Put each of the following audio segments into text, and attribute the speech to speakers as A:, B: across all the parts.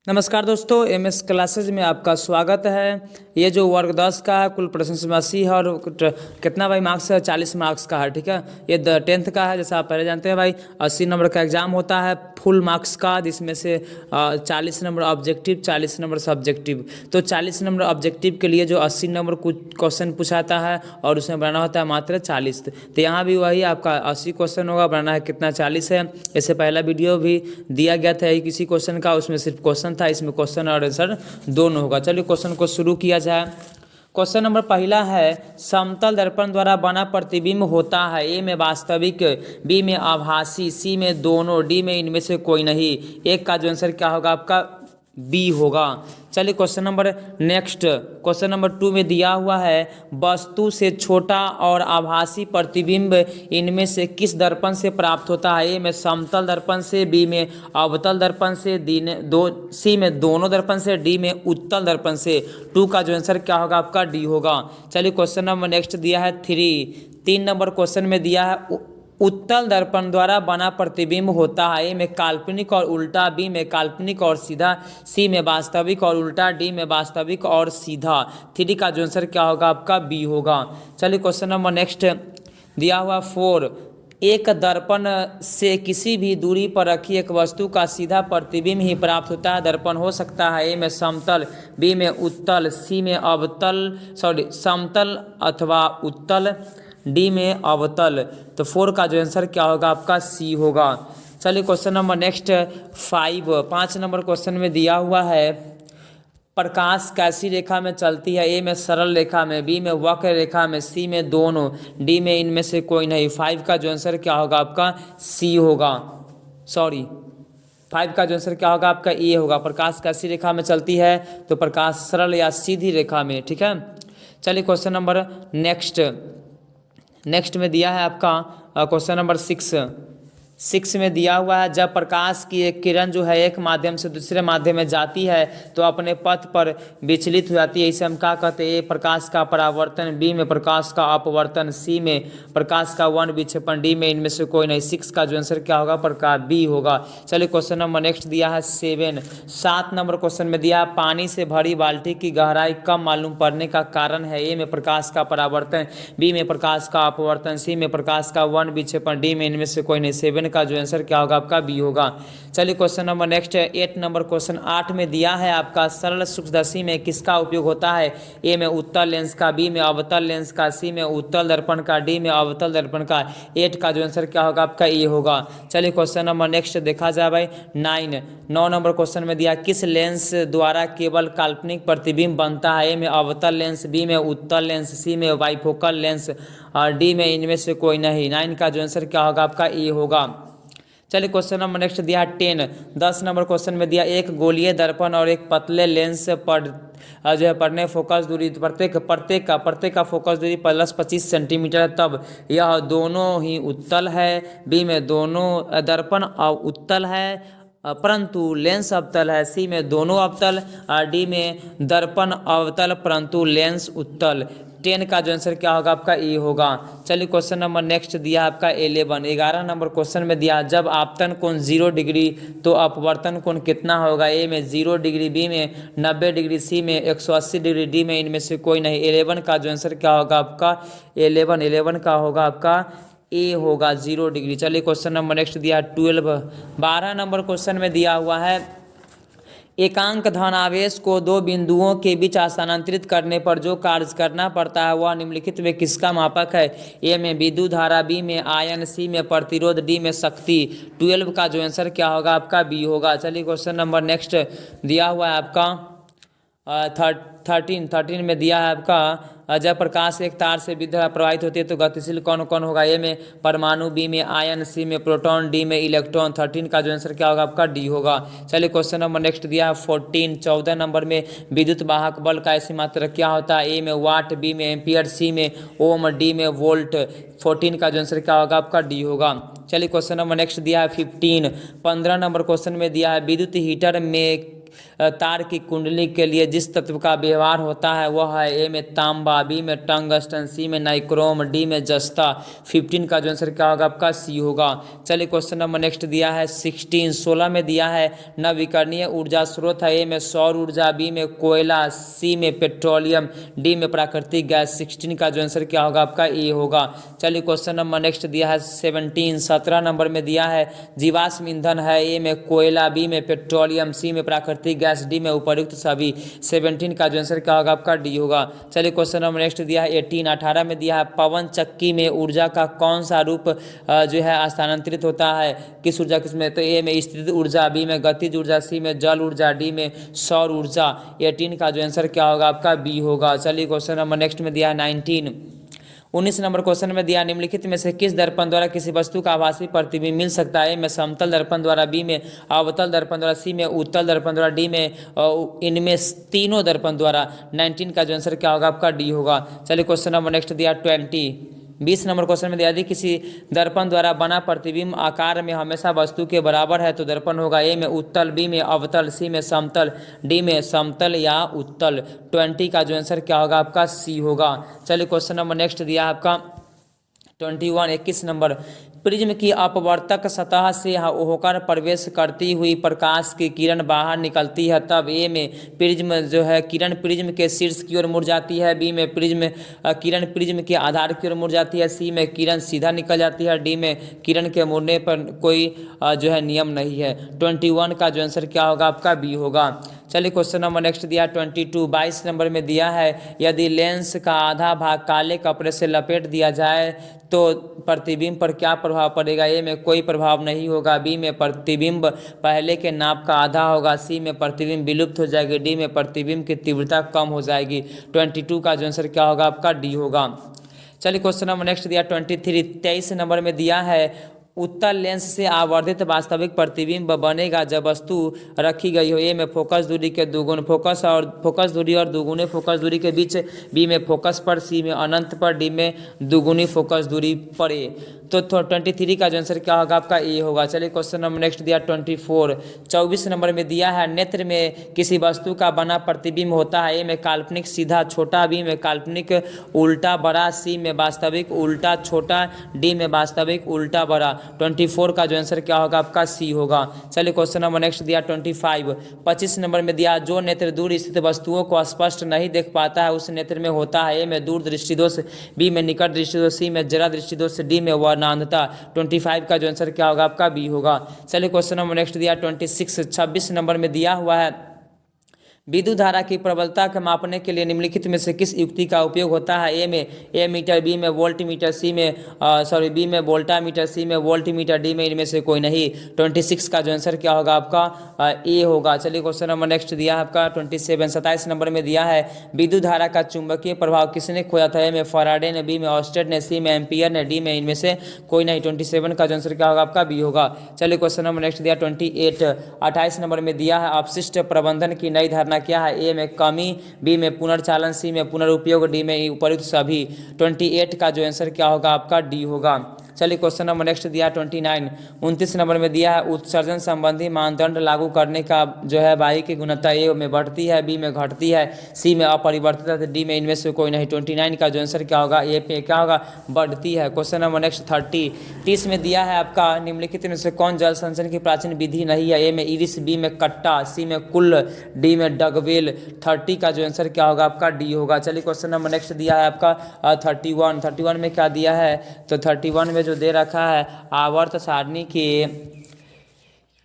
A: नमस्कार दोस्तों, MS classes में आपका स्वागत है। ये जो वर्ग 10 का है, कुल प्रश्न समय 80 है और कितना भाई मार्क्स है, 40 मार्क्स का है। ठीक है, ये 10th का है। जैसा आप पहले जानते हैं भाई, 80 नंबर का एग्जाम होता है फुल मार्क्स का, जिसमें से 40 नंबर ऑब्जेक्टिव, 40 नंबर सब्जेक्टिव। तो 40 नंबर ऑब्जेक्टिव के लिए जो 80 नंबर कुछ क्वेश्चन पूछाता है और उसमें बनाना होता है मात्र 40। तो यहाँ भी वही आपका 80 क्वेश्चन होगा, बनाना है कितना 40 है। इससे पहला वीडियो भी दिया गया था किसी क्वेश्चन का, उसमें सिर्फ क्वेश्चन था, इसमें क्वेश्चन और आंसर दोनों होगा। चलिए क्वेश्चन को शुरू किया जाए। क्वेश्चन नंबर पहला है, समतल दर्पण द्वारा बना प्रतिबिंब होता है। ए में वास्तविक, बी में आभासी, सी में दोनों, डी में इनमें से कोई नहीं। एक का जो आंसर क्या होगा आपका बी होगा। चलिए question number next, question number 2 में दिया हुआ है, वस्तु से छोटा और आभासी प्रतिबिंब इनमें से किस दर्पण से प्राप्त होता है। ए में समतल दर्पण से, बी में अवतल दर्पण से, सी में दोनों दर्पण से, डी में उत्तल दर्पण से। 2 का जो आंसर क्या होगा आपका डी होगा। चलिए क्वेश्चन नंबर नेक्स्ट दिया है 3 नंबर क्वेश्चन में दिया है, उत्तल दर्पण द्वारा बना प्रतिबिंब होता है। ए में काल्पनिक और उल्टा, बी में काल्पनिक और सीधा, सी में वास्तविक और उल्टा, डी में वास्तविक और सीधा। 3 का जो आंसर क्या होगा आपका बी होगा। चलिए क्वेश्चन नंबर नेक्स्ट दिया हुआ 4, एक दर्पण से किसी भी दूरी पर रखी एक वस्तु का सीधा प्रतिबिंब ही प्राप्त होता है। दर्पण हो सकता है ए में समतल, बी में उत्तल, सी में समतल अथवा उत्तल, डी में अवतल। तो 4 का जो आंसर क्या होगा आपका सी होगा। चलिए question number next 5 number question में दिया हुआ है, प्रकाश कैसी रेखा में चलती है। ए में सरल रेखा में, बी में वक्र रेखा में, सी में दोनों, डी में इनमें से कोई नहीं। 5 का जो आंसर क्या होगा आपका सी होगा। 5 का जो आंसर क्या होगा आपका ए होगा। प्रकाश कैसी रेखा में चलती है, तो प्रकाश सरल या सीधी रेखा में। ठीक है, चलिए क्वेश्चन नंबर नेक्स्ट में दिया है आपका क्वेश्चन नंबर 6 में दिया हुआ है, जब प्रकाश की एक किरण जो है एक माध्यम से दूसरे माध्यम में जाती है तो अपने पथ पर विचलित हो जाती है। इसे हम क्या कहते हैं। ए प्रकाश का परावर्तन, बी में प्रकाश का अपवर्तन, सी में प्रकाश का वन विक्षेपण, डी में इनमें से कोई नहीं। 6 का जो आंसर क्या होगा प्रकाश बी होगा। चलिए क्वेश्चन नंबर नेक्स्ट दिया है 7 नंबर क्वेश्चन में दिया है, पानी से भरी बाल्टी की गहराई कम मालूम पड़ने का कारण है। ए में प्रकाश का परावर्तन, बी में प्रकाश का अपवर्तन, सी में प्रकाश का वन विक्षेपण, डी में इनमें से कोई नहीं। 7 का जो आंसर क्या होगा आपका बी होगा। चलिए question number next 8 number question 8 में दिया है आपका, सरल सूक्ष्मदर्शी में किसका उपयोग होता है। ए में उत्तल लेंस का, बी में अवतल लेंस का, सी में उत्तल दर्पण का, डी में अवतल दर्पण का। 8 का जो आंसर क्या होगा आपका ए होगा। चलिए क्वेश्चन नंबर नेक्स्ट देखा जाए भाई 9 नंबर क्वेश्चन में दिया, किस लेंस द्वारा केवल काल्पनिक प्रतिबिंब बनता है। ए में अवतल लेंस, बी में उत्तल लेंस, सी में बाइफोकल लेंस और डी में इनमें से कोई नहीं। 9 का जो आंसर क्या होगा आपका ए होगा। चलिए क्वेश्चन नंबर नेक्स्ट दिया है 10 नंबर क्वेश्चन में दिया, एक गोलीय दर्पण और एक पतले लेंस पर जो है पढ़ने फोकस दूरी प्रत्येक का फोकस दूरी +25 सेंटीमीटर, तब यह दोनों ही उत्तल है। बी में दोनों दर्पण उत्तल है परंतु लेंस अवतल है, सी में दोनों अवतल और डी में दर्पण अवतल परंतु लेंस उत्तल। 10 का जो आंसर क्या होगा आपका ए होगा। चलिए क्वेश्चन नंबर नेक्स्ट दिया आपका 11 नंबर क्वेश्चन में दिया, जब आपतन कोण 0 डिग्री तो अपवर्तन कोण कितना होगा। ए में 0 डिग्री, बी में 90 डिग्री, सी में 180 डिग्री, डी में इनमें से कोई नहीं। 11 का जो आंसर क्या होगा आपका 11 का होगा आपका ए होगा 0 डिग्री। चलिए क्वेश्चन नंबर नेक्स्ट दिया 12 नंबर क्वेश्चन में दिया हुआ है, एकांक धनावेश को दो बिंदुओं के बीच स्थानांतरित करने पर जो कार्य करना पड़ता है वह निम्नलिखित में किसका मापक है। ए में विद्युत धारा, बी में आयन, सी में प्रतिरोध, डी में शक्ति। 12 का जो आंसर क्या होगा आपका बी होगा। चलिए क्वेश्चन नंबर नेक्स्ट दिया हुआ है आपका 13 में दिया है आपका, जब प्रकाश एक तार से विद्युत धारा प्रवाहित होती है तो गतिशील कौन कौन होगा। ए में परमाणु, बी में आयन, सी में प्रोटॉन, डी में इलेक्ट्रॉन। 13 का जो आंसर क्या होगा आपका डी होगा। चलिए क्वेश्चन नंबर नेक्स्ट दिया है 14 नंबर में, विद्युत वाहक बल का ऐसी मात्रा क्या होता है। ए में वाट, बी में एम्पियर, सी में ओम, डी में वोल्ट। 14 का जो आंसर क्या होगा आपका डी होगा। चलिए क्वेश्चन नंबर नेक्स्ट दिया है 15 नंबर क्वेश्चन में दिया है, विद्युत हीटर में तार की कुंडली के लिए जिस तत्व का व्यवहार होता है वह है ए में तांबा, बी में टंगस्टन, सी में नाइक्रोम, डी में जस्ता। 15 का जो आंसर क्या होगा आपका सी होगा। चलिए क्वेश्चन नंबर नेक्स्ट दिया है 16 में दिया है नवीकरणीय ऊर्जा स्रोत है ए में सौर ऊर्जा, बी में कोयला, सी में पेट्रोलियम, डी में प्राकृतिक गैस। 16 का जो आंसर क्या होगा आपका ए होगा। चलिए क्वेश्चन नंबर नेक्स्ट दिया है 17 नंबर में दिया है जीवाश्म ईंधन है ए में कोयला, बी में पेट्रोलियम, सी में प्राकृतिक गैस, डी में उपर्युक्त सभी। 17 का जो आंसर क्या होगा आपका डी होगा। चलिए क्वेश्चन नंबर नेक्स्ट दिया है 18 में दिया है पवन चक्की में ऊर्जा का कौन सा रूप जो है स्थानांतरित होता है, किस ऊर्जा किसमें, तो ए में स्थितिज ऊर्जा, बी में गतिज ऊर्जा, सी में जल ऊर्जा, डी में सौर ऊर्जा। 18 का जो आंसर क्या होगा आपका बी होगा। चलिए क्वेश्चन नंबर नेक्स्ट में दिया है 19 नंबर क्वेश्चन में दिया निम्नलिखित में से किस दर्पण द्वारा किसी वस्तु का आभासी प्रतिबिंब मिल सकता है, ए में समतल दर्पण द्वारा, बी में अवतल दर्पण द्वारा, सी में उत्तल दर्पण द्वारा, डी में इनमें तीनों दर्पण द्वारा। 19 का जो आंसर क्या होगा आपका डी होगा। चलिए क्वेश्चन नंबर नेक्स्ट दिया 20 नंबर क्वेश्चन में दिया यदि किसी दर्पण द्वारा बना प्रतिबिंब आकार में हमेशा वस्तु के बराबर है तो दर्पण होगा ए में उत्तल, बी में अवतल, सी में समतल, डी में समतल या उत्तल। 20 का जो आंसर क्या होगा आपका सी होगा। चलिए क्वेश्चन नंबर नेक्स्ट दिया आपका 21 नंबर प्रिज्म की अपवर्तक सतह से होकर प्रवेश करती हुई प्रकाश की किरण बाहर निकलती है तब ए में प्रिज्म जो है किरण प्रिज्म के शीर्ष की ओर मुड़ जाती है, बी में किरण प्रिज्म के आधार की ओर मुड़ जाती है, सी में किरण सीधा निकल जाती है, डी में किरण के मुड़ने पर कोई जो है नियम नहीं है। 21 का जो आंसर क्या होगा आपका बी होगा। चलिए क्वेश्चन नंबर नेक्स्ट दिया 22 नंबर में दिया है यदि लेंस का आधा भाग काले कपड़े से लपेट दिया जाए तो प्रतिबिंब पर क्या प्रभाव पड़ेगा, ए में कोई प्रभाव नहीं होगा, बी में प्रतिबिंब पहले के नाप का आधा होगा, सी में प्रतिबिंब विलुप्त हो जाएगी, डी में प्रतिबिंब की तीव्रता कम हो जाएगी। 22 का जो आंसर क्या होगा आपका डी होगा। चलिए क्वेश्चन नंबर नेक्स्ट दिया 23 नंबर में दिया है उत्तल लेंस से आवर्धित वास्तविक प्रतिबिंब बनेगा जब वस्तु रखी गई हो, ए में फोकस दूरी के दुगुने फोकस दूरी और दुगुने फोकस दूरी के बीच, बी में फोकस पर, सी में अनंत पर, डी में दुगुनी फोकस दूरी पर। तो 23 का जो आंसर क्या होगा आपका ए होगा। चलिए क्वेश्चन नंबर नेक्स्ट दिया 24 नंबर में दिया है नेत्र में किसी वस्तु का बना प्रतिबिंब होता है, ए में काल्पनिक सीधा छोटा, बी में काल्पनिक उल्टा बड़ा, सी में वास्तविक उल्टा छोटा, डी में वास्तविक उल्टा बड़ा। 24 का जो आंसर क्या होगा आपका सी होगा। चलिए क्वेश्चन नंबर नेक्स्ट दिया 25 नंबर में दिया जो नेत्र दूर स्थित वस्तुओं को स्पष्ट नहीं देख पाता है उस नेत्र में होता है, ए में दूर दृष्टि दोष, बी में निकट दृष्टि दोष, सी में जरा दृष्टि दोष, डी में वर्णांधता। 25 का जो आंसर क्या होगा आपका बी होगा। चलिए क्वेश्चन नंबर नेक्स्ट दिया 26 नंबर में दिया हुआ है विद्युत धारा की प्रबलता को मापने के लिए निम्नलिखित में से किस युक्ति का उपयोग होता है, ए में एमीटर, बी में वोल्टमीटर, बी में वोल्टामीटर, सी में वोल्टमीटर, डी में इनमें से कोई नहीं। 26 का जो आंसर क्या होगा आपका ए होगा। चलिए क्वेश्चन नंबर नेक्स्ट दिया है आपका 27 नंबर में दिया है विद्युत धारा का चुंबकीय प्रभाव किसने खोजा था, ए में फैराडे ने, बी में ऑस्टेड ने, सी में एम्पियर ने, डी में इनमें से कोई नहीं। 27 का जो आंसर क्या होगा आपका बी होगा। चलिए क्वेश्चन नंबर नेक्स्ट दिया 28 नंबर में दिया है अपशिष्ट प्रबंधन की नई धारणा क्या है, ए में कमी, बी में पुनर्चालन, सी में पुनरुपयोग, डी में उपयुक्त सभी। 28 का जो आंसर क्या होगा आपका डी होगा। चलिए क्वेश्चन नंबर नेक्स्ट दिया 29 नंबर में दिया है उत्सर्जन संबंधी मानदंड लागू करने का जो है वायु की गुणवत्ता ए में बढ़ती है, बी में घटती है, सी में अपरिवर्तित है, डी में इनमें से कोई नहीं। 29 का जो आंसर क्या होगा ए पे क्या होगा बढ़ती है। क्वेश्चन नंबर नेक्स्ट 30 में दिया है आपका निम्नलिखित में से कौन जल संचयन की प्राचीन विधि नहीं है, ए में इरिस, बी में कट्टा, सी में कुल्ल, डी में डगवेल। 30 का जो आंसर क्या होगा आपका डी होगा। चलिए क्वेश्चन नंबर नेक्स्ट दिया है आपका 31 में क्या दिया है, तो 31 में जो दे रखा है आवर्त सारणी के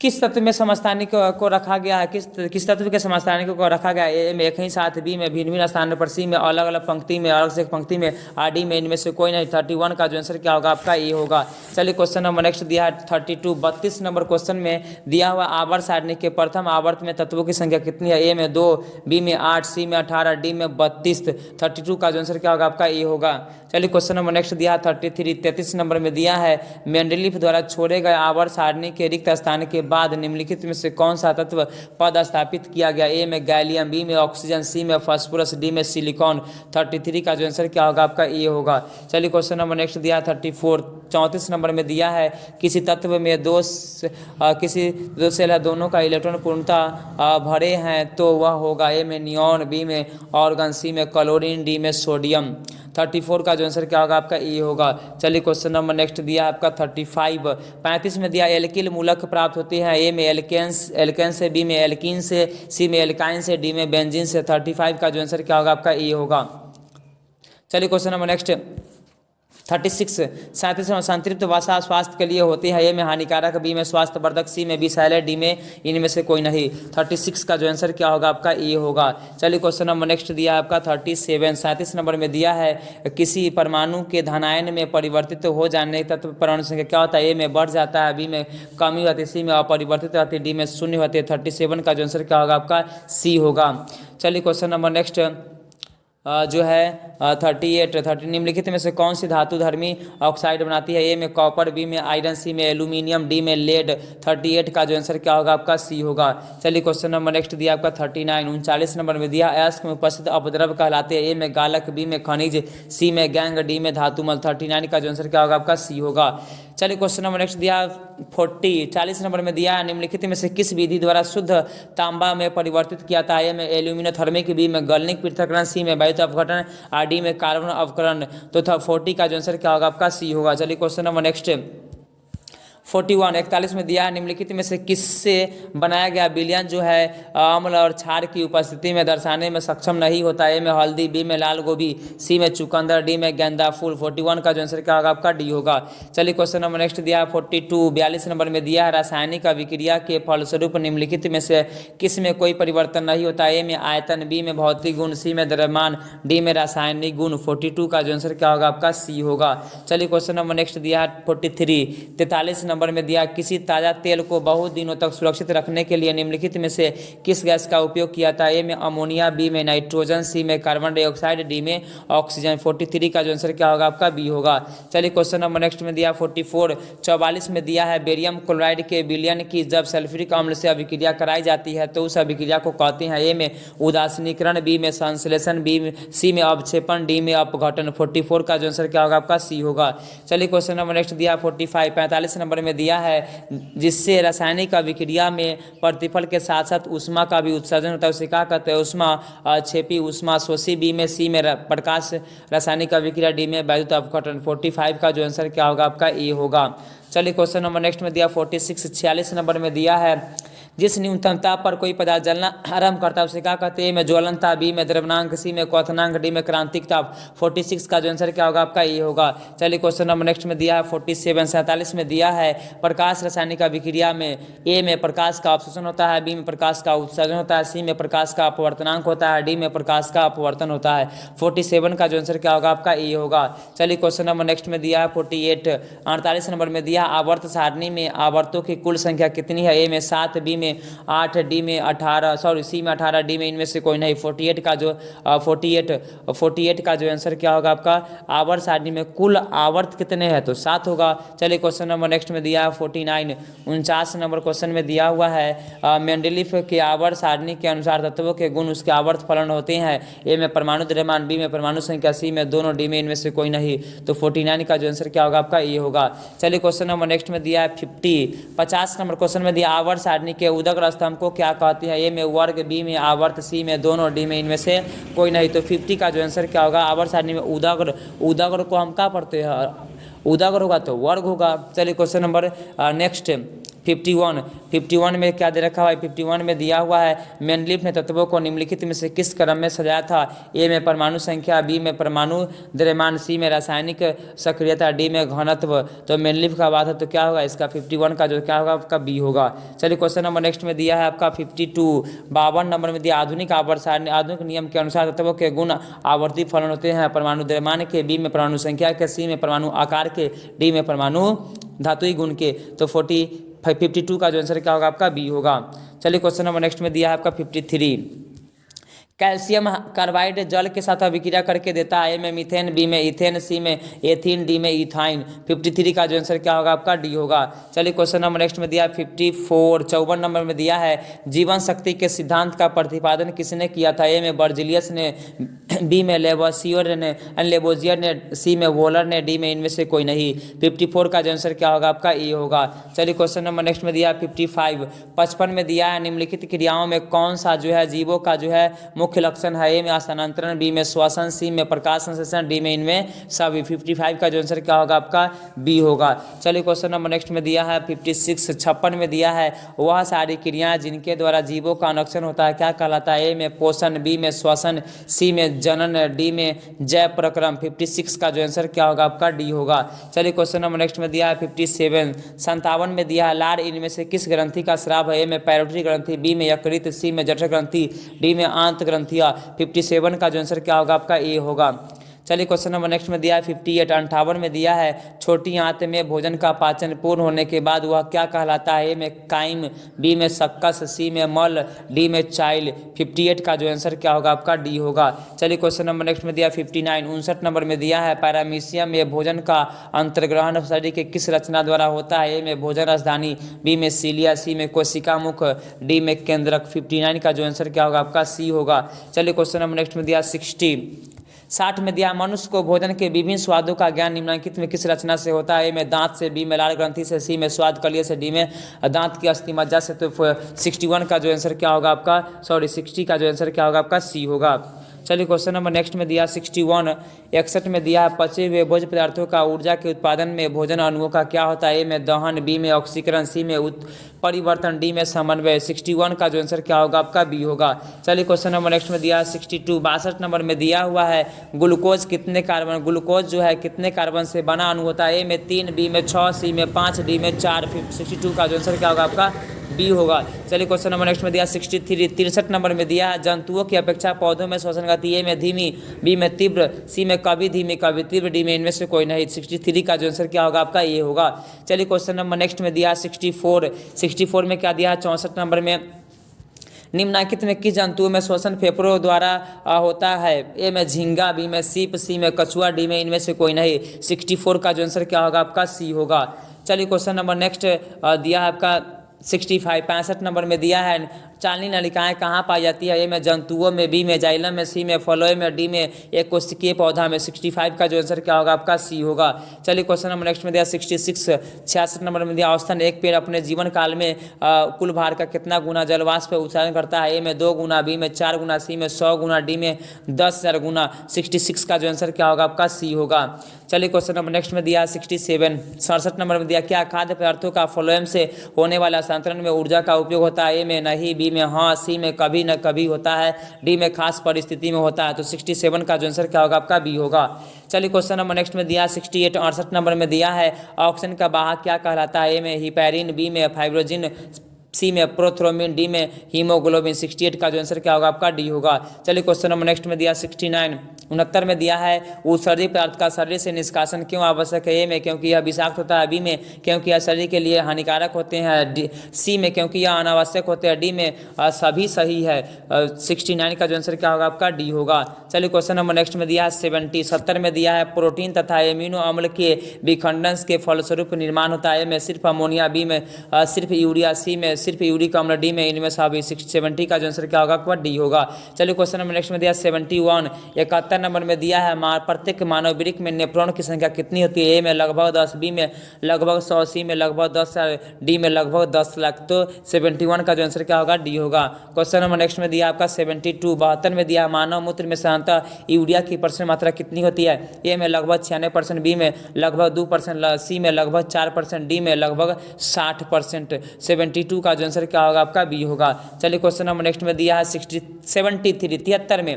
A: किस तत्व में समस्थानिक को रखा गया है, किस तत्व के समस्थानिक को रखा गया है, ए में एक ही साथ, बी में भिन्न भिन्न स्थानों पर, सी में अलग अलग पंक्ति में, अलग से एक पंक्ति में, और डी में इनमें से कोई नहीं। 31 का जो आंसर क्या होगा आपका ए होगा। चलिए क्वेश्चन नंबर नेक्स्ट दिया है 32 नंबर क्वेश्चन में दिया हुआ आवर्त सारणी के प्रथम आवर्त में तत्वों की संख्या कितनी है, ए में 2, बी में 8, सी में 18, डी में 32। 32 का जो आंसर क्या होगा आपका ए होगा। चलिए क्वेश्चन नंबर नेक्स्ट दिया है 33 नंबर में दिया है मेंडलीफ द्वारा छोड़े गए आवर्त सारणी के रिक्त स्थान के बाद निम्नलिखित में से कौन सा तत्व पद स्थापित किया गया, ए में गैलियम, बी में ऑक्सीजन, सी में फास्फोरस, डी में सिलिकॉन। 33 का जो आंसर क्या होगा आपका ए होगा। चलिए क्वेश्चन नंबर नेक्स्ट दिया 34 34 नंबर में दिया है किसी तत्व में किसी दो सेल है, दोनों का इलेक्ट्रॉन पूर्णतः भरे हैं तो वह होगा ए में नियॉन, बी में ऑर्गन, सी में क्लोरीन, डी में सोडियम। 34 का जो आंसर क्या होगा आपका ए होगा। चलिए क्वेश्चन नंबर नेक्स्ट दिया है आपका 35। 35 में दिया एल्किल मूलक प्राप्त होती है, ए में एल्केन से, बी में एल्कीन से, सी में एल्काइन से, डी में बेंजीन से। 35 का जो आंसर क्या होगा आपका ए होगा। चलिए क्वेश्चन नंबर नेक्स्ट 36। 37 में संतृप्त वसा स्वास्थ्य के लिए होती है, ए में हानिकारक, बी में स्वास्थ्यवर्धक, सी में विषैले, डी में इनमें से कोई नहीं। 36 का जो आंसर क्या होगा आपका ए होगा। चलिए क्वेश्चन नंबर नेक्स्ट दिया है आपका 37। 37 नंबर में दिया है किसी परमाणु के धनायन में परिवर्तित हो जाने तत्व परमाणु संख्या क्या होता है, ए में बढ़ जाता है, बी में कमी होती है, सी में अपरिवर्तित रहती है, डी में शून्य होती है। 37 का जो आंसर क्या होगा आपका सी होगा। चलिए क्वेश्चन नंबर नेक्स्ट जो है 38 निम्नलिखित में से कौन सी धातु धर्मी ऑक्साइड बनाती है, ए में कॉपर, बी में आयरन, सी में एल्यूमिनियम, डी में लेड। 38 का जो आंसर क्या होगा आपका सी होगा। चलिए क्वेश्चन नंबर नेक्स्ट दिया आपका 39। 39 नंबर में दिया अयस्क में उपस्थित अपद्रव्य कहलाते हैं, ए में गालक, बी में खनिज, सी में गैंग, डी में धातुमल। 39 का जो आंसर क्या होगा आपका सी होगा। चलिए क्वेश्चन नंबर नेक्स्ट दिया 40 नंबर में दिया निम्नलिखित में से किस विधि द्वारा शुद्ध तांबा में परिवर्तित किया था, ए में एल्यूमिनोथर्मिक, बी में गलनिक पृथक्करण, सी में वैद्युत अपघटन, डी में कार्बन अवकरण। तो 40 का जो आंसर क्या होगा आपका सी होगा। चलिए क्वेश्चन नंबर नेक्स्ट 41 में दिया है निम्नलिखित में से किससे बनाया गया विलयन जो है अम्ल और क्षार की उपस्थिति में दर्शाने में सक्षम नहीं होता, ए में हल्दी, बी में लाल गोभी, सी में चुकंदर, डी में गेंदा फूल। 41 का जो आंसर क्या होगा आपका डी होगा। चलिए क्वेश्चन नंबर नेक्स्ट दिया है 42 नंबर में दिया है रासायनिक अभिक्रिया के फलस्वरूप निम्नलिखित में से किस में कोई परिवर्तन नहीं होता, ए में आयतन, बी में भौतिक गुण, सी में द्रव्यमान, डी में रासायनिक गुण। 42 का जो आंसर क्या होगा आपका सी होगा। चलिए क्वेश्चन नंबर नेक्स्ट दिया है 43 नंबर में दिया किसी ताज़ा तेल को बहुत दिनों तक सुरक्षित रखने के लिए निम्नलिखित में से किस गैस का उपयोग किया था, ए में अमोनिया, बी में नाइट्रोजन, सी में कार्बन डाइऑक्साइड, डी में ऑक्सीजन। 43 का जो आंसर क्या होगा आपका बी होगा। चलिए क्वेश्चन नंबर नेक्स्ट में दिया 44 में दिया है बेरियम क्लोराइड के विलयन की जब सल्फ्यूरिक अम्ल से अभिक्रिया कराई जाती है तो उस अभिक्रिया को कहते हैं, ए में उदासीनीकरण, बी में संश्लेषण, सी में अवक्षेपण, डी में अपघटन। 44 का जो आंसर क्या होगा आपका सी होगा। चलिए क्वेश्चन नंबर नेक्स्ट दिया 45 नंबर में दिया है जिससे रासायनिक अभिक्रिया में प्रतिफल के साथ साथ ऊष्मा का भी उत्सर्जन होता है उसे क्या कहते हैं, ऊष्मा क्षेपी, ऊष्मा शोषी, बी में, सी में प्रकाश रासायनिक अभिक्रिया, डी में वैद्युत अपघटन। 45 का जो आंसर क्या होगा आपका ए होगा। चलिए क्वेश्चन नंबर नेक्स्ट में दिया 46 नंबर में दिया है जिस न्यूनतम ताप पर कोई पदार्थ जलना आरंभ करता है उसे क्या कहते हैं, ए में ज्वलनता, बी में द्रवनांक, सी में क्वथनांक, डी में क्रांतिक ताप। 46 का जो आंसर क्या होगा आपका ए होगा। चलिए क्वेश्चन नंबर नेक्स्ट में दिया है 47 में दिया है प्रकाश रासायनिक अभिक्रिया में, ए में प्रकाश का अवशोषण होता है, बी में प्रकाश का उत्सर्जन होता है, सी में प्रकाश का अपवर्तनांक होता है, डी में प्रकाश का अपवर्तन होता है। 47 का जो आंसर क्या होगा आपका ए होगा। चलिए क्वेश्चन नंबर नेक्स्ट में दिया है 48 नंबर में दिया आवर्त सारणी में आवर्तों की कुल संख्या कितनी है, ए में 7, बी में 8, डी में 18, सी में 18, डी में इनमें से कोई नहीं। 48 का जो आंसर क्या होगा आपका आवर्त सारणी में कुल आवर्त कितने हैं तो 7 होगा। चलिए क्वेश्चन नंबर नेक्स्ट में दिया है 49 नंबर क्वेश्चन में दिया हुआ है मेंडलीफ के आवर्त सारणी के अनुसार तत्वों के गुण उसके आवर्त फलन होते हैं, ए में परमाणु द्रव्यमान, बी में परमाणु संख्या, सी में दोनों, डी में इनमें से कोई नहीं। तो 49 का जो आंसर क्या होगा आपका ए होगा। चलिए क्वेश्चन नंबर नेक्स्ट में दिया है 50 नंबर क्वेश्चन में दिया आवर्त सारणी के उदग्र स्तंभ को क्या कहते हैं, ए में वर्ग, बी में आवर्त, सी में दोनों, डी में इनमें से कोई नहीं। तो 50 का जो आंसर क्या होगा आवर्त सारणी में उदग्र को हम क्या पढ़ते हैं, उदग्र होगा तो वर्ग होगा। चलिए क्वेश्चन नंबर नेक्स्ट 51 में क्या दे रखा हुआ है, 51 में दिया हुआ है मेंडलीफ ने तत्वों को निम्नलिखित में से किस क्रम में सजाया था, ए में परमाणु संख्या, बी में परमाणु द्रव्यमान, सी में रासायनिक सक्रियता, डी में घनत्व। तो मेंडलीफ का बात है तो क्या होगा इसका 51 का जो क्या होगा आपका बी होगा। चलिए क्वेश्चन नंबर नेक्स्ट में दिया है आपका 52 नंबर में दिया आधुनिक आवर्त सारणी आधुनिक नियम के अनुसार तत्वों के गुण आवर्ती फलन होते हैं, परमाणु द्रव्यमान के, बी में परमाणु संख्या के, सी में परमाणु आकार के, डी में परमाणु धातुई गुण के। तो 52 का जो आंसर क्या होगा आपका बी होगा। चलिए क्वेश्चन नंबर नेक्स्ट में दिया है आपका 53 कैल्शियम कार्बाइड जल के साथ अभिक्रिया करके देता है, ए में मीथेन, बी में इथेन, सी में एथीन, डी में इथाइन। 53 का जो आंसर क्या होगा आपका डी होगा। चलिए क्वेश्चन नंबर नेक्स्ट में दिया है 54 नंबर में दिया है जीवन शक्ति के सिद्धांत का प्रतिपादन किसने किया था, ए में बर्जिलियस ने, बी में लेबोसियर ने, लेबोजियर ने, सी में वोलर ने, डी में इनमें से कोई नहीं। 54 का जो आंसर क्या होगा आपका ए होगा। चलिए क्वेश्चन नंबर नेक्स्ट में दिया 55। 55 में दिया है निम्नलिखित क्रियाओं में कौन सा जो है जीवों का जो है मुख्य लक्षण है। ए में स्थानांतरण, बी में श्वसन, सी में प्रकाश संश्लेषण, डी में इनमें सभी। 55 का जो आंसर क्या होगा आपका बी होगा। चलिए क्वेश्चन नंबर नेक्स्ट में दिया है 56। 56 में दिया है वह सारी क्रियाएं जिनके द्वारा जीवों का अनुरक्षण होता है क्या कहलाता है। ए में पोषण, बी में श्वसन, सी में जनन, डी में जय प्रक्रम। 56 का जो आंसर क्या होगा आपका डी होगा। चलिए क्वेश्चन नंबर नेक्स्ट में दिया है 57। 57 में दिया है लार इनमें से किस ग्रंथि का स्राव है। ए में पैरोटी ग्रंथि, बी में यकृत, सी में जठर ग्रंथि, डी में आंत ग्रंथियां। 57 का जो आंसर क्या होगा आपका ए होगा। चलिए क्वेश्चन नंबर नेक्स्ट में दिया है 58। 58 में दिया है छोटी आंत में भोजन का पाचन पूर्ण होने के बाद वह क्या कहलाता है। ए में काइम, बी में सक्कस, सी में मल, डी में चाइल। 58 का जो आंसर क्या होगा आपका डी होगा। चलिए क्वेश्चन नंबर नेक्स्ट में दिया 59। 59 नंबर में दिया है पैरामीशियम में भोजन का अंतर्ग्रहण शरीर के किस रचना द्वारा होता है। ए में भोजन राजधानी, बी में सीलिया, सी में कोशिका मुख, डी में केंद्रक। 59 का जो आंसर क्या होगा आपका सी होगा। चलिए क्वेश्चन नंबर नेक्स्ट में दिया 60 में दिया मनुष्य को भोजन के विभिन्न स्वादों का ज्ञान निम्नलिखित में किस रचना से होता है। ए में दांत से, बी में लाल ग्रंथि से, सी में स्वाद कलिय से, डी में दांत की अस्थिमज्जा से। तो 61 का जो आंसर क्या होगा आपका 60 का जो आंसर क्या होगा आपका सी होगा। चलिए क्वेश्चन नंबर नेक्स्ट में दिया 61। 61 में दिया है पचे हुए भोज्य पदार्थों का ऊर्जा के उत्पादन में भोजन अणुओं का क्या होता है। ए में दहन, बी में ऑक्सीकरण, सी में परिवर्तन, डी में समन्वय। 61 का जो आंसर क्या होगा आपका बी होगा। चलिए क्वेश्चन नंबर नेक्स्ट में दिया 62। 62 नंबर में दिया हुआ है ग्लूकोज कितने कार्बन, ग्लूकोज जो है कितने कार्बन से बना अणु होता है। ए में 3, बी में 6, सी में 5, डी में 4। 62 का जो आंसर क्या होगा आपका बी होगा। चलिए क्वेश्चन नंबर नेक्स्ट में दिया 63। 63 नंबर में दिया है जंतुओं की अपेक्षा पौधों में श्वसन गति। ए में धीमी, बी में तीव्र, सी में कभी धीमी कभी तीव्र, डी में इनमें से कोई नहीं। 63 का जो आंसर क्या होगा आपका ये होगा। चलिए क्वेश्चन नंबर नेक्स्ट में दिया 64। 64 में क्या दिया है 64 नंबर में निम्नलिखित में किस जंतुओं में श्वसन फेफड़ों द्वारा होता है। ए में झींगा, बी में सीप, सी में कछुआ, डी में इनमें से कोई नहीं। 64 का जो आंसर क्या होगा आपका सी होगा। चलिए क्वेश्चन नंबर नेक्स्ट दिया है आपका 65। 65 नंबर में दिया है चालनी नलिकाएं कहाँ पाई जाती है। ए में जंतुओं में, बी में जाइलम में, सी में फलों में, डी में एक कोशिकीय पौधा में। 65 का जो आंसर क्या होगा आपका सी होगा। चलिए क्वेश्चन नंबर नेक्स्ट में दिया 66। 66 नंबर में दिया औसतन एक पेड़ अपने जीवन काल में कुल भार का कितना गुना जलवाष्प उत्सर्जन करता है। ए में 2 गुना, बी में 4 गुना, सी में 100 गुना, डी में 10,000 गुना। 66 का जो आंसर क्या होगा आपका सी होगा। चलिए क्वेश्चन नंबर नेक्स्ट में दिया 67। 67 नंबर में दिया क्या खाद्य पदार्थों का फ्लोएम से होने वाला हस्तांतरण में ऊर्जा का उपयोग होता है। ए में नहीं, बी में हाँ, सी में कभी न कभी होता है, डी में खास परिस्थिति में होता है। तो 67 का जो आंसर क्या होगा आपका बी होगा। चलिए क्वेश्चन नंबर नेक्स्ट में दिया 68। 68 नंबर में दिया है ऑक्सीजन का वाहक क्या कहलाता है। ए में हिपैरिन, बी में फाइब्रोजिन, सी में प्रोथ्रोम्बिन, डी में हीमोग्लोबिन। 68 का जो आंसर क्या होगा आपका डी होगा। चलिए क्वेश्चन नंबर नेक्स्ट में दिया 69। 69 में दिया है उत्सर्जी पदार्थ का शरीर से निष्कासन क्यों आवश्यक है। ए में क्योंकि यह विषाक्त होता है, बी में क्योंकि यह शरीर के लिए हानिकारक होते हैं, सी में क्योंकि यह अनावश्यक होते हैं, डी में सभी सही है। 69 का जो आंसर क्या होगा आपका डी होगा। चलिए क्वेश्चन नंबर नेक्स्ट में दिया है 70। 70 में दिया है प्रोटीन तथा एमिनो अम्ल के विखंडन के फलस्वरूप निर्माण होता है। ए में सिर्फ अमोनिया, बी में सिर्फ यूरिया, सी में सिर्फ यूरिक अम्ल, डी में इनमें सभी। 70 का जो आंसर क्या होगा आपका डी होगा। चलिए क्वेश्चन नंबर नेक्स्ट में दिया 71। 71 नंबर में दिया है प्रत्येक मानव वृक्क में नेफ्रॉन की संख्या कितनी होती है। ए में लगभग 10, बी में लगभग 100, सी में लगभग 10,000, डी में लगभग 10 लाख। तो 71 का जो आंसर क्या होगा डी होगा। क्वेश्चन नंबर नेक्स्ट में दिया आपका 72। 72 में दिया मानव मूत्र में साधारणतः यूरिया की परसेंट मात्रा कितनी होती है। ए में लगभग 96%, बी में लगभग 2%, सी में लगभग 4%, डी में लगभग 60%। 72 का जो आंसर क्या होगा आपका बी होगा। चलिए क्वेश्चन नंबर नेक्स्ट में दिया है 73 में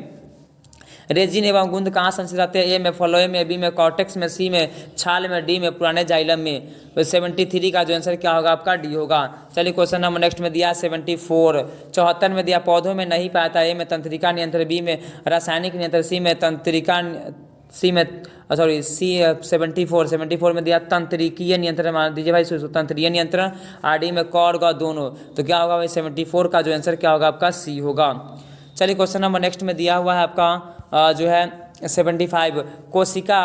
A: रेजिन एवं गुंद कहाँ संचित रहते हैं। ए में फ्लोएम में, बी में कॉर्टेक्स में, सी में छाल में, डी में पुराने जाइलम में। 73 का जो आंसर क्या होगा आपका डी होगा। चलिए क्वेश्चन नंबर नेक्स्ट में दिया 74। 74 में दिया पौधों में नहीं पाता। ए में तंत्रिका नियंत्रण, बी में रासायनिक नियंत्रण, सी में तंत्रिका सी में 74 में दिया तंत्रिकीय नियंत्रण। मान दीजिए भाई तंत्रीय नियंत्रण, आर डी में कॉर ग दोनों। तो क्या होगा भाई 74 का जो आंसर क्या होगा आपका सी होगा। चलिए क्वेश्चन नंबर नेक्स्ट में दिया हुआ है आपका जो है 75 कोशिका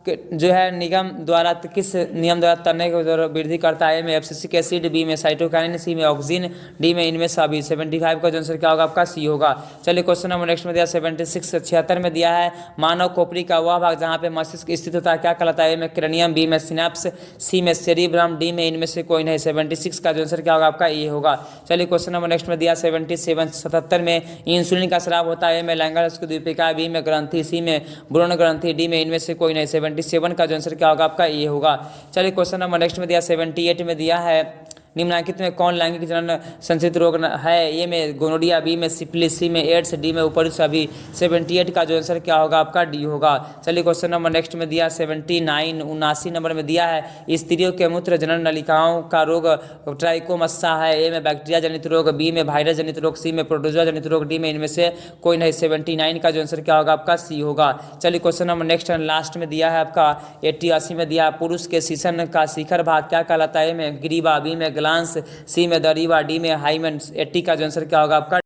A: जो है निगम द्वारा किस नियम द्वारा तने के द्वारा वृद्धि करता है? ए में एब्सिसिक एसिड, बी में साइटोकाइनिन, सी में ऑक्सीन, डी में इनमें सभी। 75 का जो आंसर क्या होगा आपका? सी होगा। चलिए क्वेश्चन नंबर नेक्स्ट में दिया 76 76 में दिया है मानव खोपड़ी का वह भाग जहाँ पे मस्तिष्क स्थित होता है क्या कहलाता है? ए में क्रेनियम, बी में सिनेप्स, सी में सेरिब्रम, डी में इनमें से कोई नहीं। 76 का जो आंसर क्या होगा आपका? ए होगा। चलिए क्वेश्चन नंबर नेक्स्ट में दिया 77 77 में इंसुलिन का स्राव होता है? ए में लैंगर द्वीपिका, बी में ग्रंथि, सी में भ्रूण ग्रंथि, डी में इनमें से कोई नहीं। 77 का जो आंसर क्या होगा आपका? ए होगा। चलिए क्वेश्चन नंबर नेक्स्ट में दिया 78 में दिया है निम्नलिखित में कौन लैंगिक जनन संचित रोग है? ए में गोनोरिया, बी में सिफिलिस, सी में एड्स, डी में ऊपरी सभी। 78 का जो आंसर क्या होगा आपका? डी होगा। चलिए क्वेश्चन नंबर नेक्स्ट में दिया 79 79 नंबर में दिया है स्त्रियों के मूत्र जनन नलिकाओं का रोग ट्राइकोमस्सा है? ए में बैक्टीरिया जनित रोग, बी में वायरस जनित रोग, सी में प्रोटोजोआ जनित रोग, डी में इनमें से कोई नहीं। 79 का जो आंसर क्या होगा आपका? सी होगा। चलिए क्वेश्चन नंबर नेक्स्ट लास्ट में दिया है आपका 80 में दिया पुरुष के शीशन का शिखर भाग क्या कहलाता है? ए में ग्रीवा, बी में ग्लांस, सी में दरीवा, डी में हाइमन। 80 का जो आंसर क्या होगा आपका?